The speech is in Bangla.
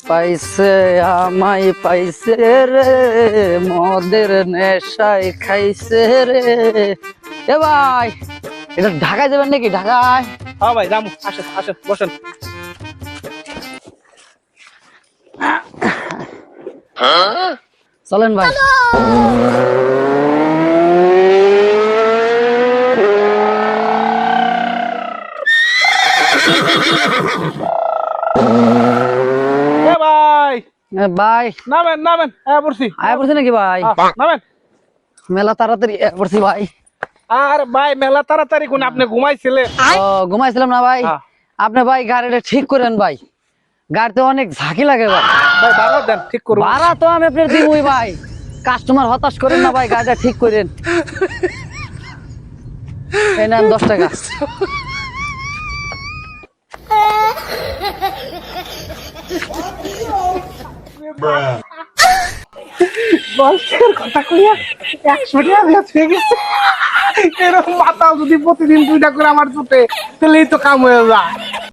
পাইছে আমায় পাইছে রে, মদের নেশায় খাইছে রে। এ ভাই, এটা ঢাকায় যাবেন নাকি? ঢাকায়? হ্যাঁ ভাই যাবো, আসেন আসেন বসেন। চলেন ভাই। এ ভাই ভাই নামেন নামেন, হ্যাঁ পড়ছি। আয়া পড়ছি নাকি ভাই? নামেন। মেলা তাড়াতাড়ি আয়া পড়ছি ভাই। আর ভাই মেলা তাড়াতাড়ি কোন, আপনি ঘুমাইছিলেন? ও ঘুমাইছিলাম না ভাই। হ্যাঁ। আপনি ভাই গাড়িটা ঠিক করেন ভাই, গাড়িতে অনেক ঝাঁকি লাগে ভাই। ভাই ভাড়া দেন, ঠিক করুন। ভাড়া তো আমি আপনার দিবই ভাই, কাস্টমার হতাশ করেন না ভাই, গাড়িটা ঠিক করেন। এই নেন 10 টাকা। গল্পের কথা কইয়া 100 টাকা দিয়ে হয়ে গেছে। এরকম মাথা যদি প্রতিদিন 2টা করে আমার চুটে, তাহলেই তো কাম হয়ে যায়।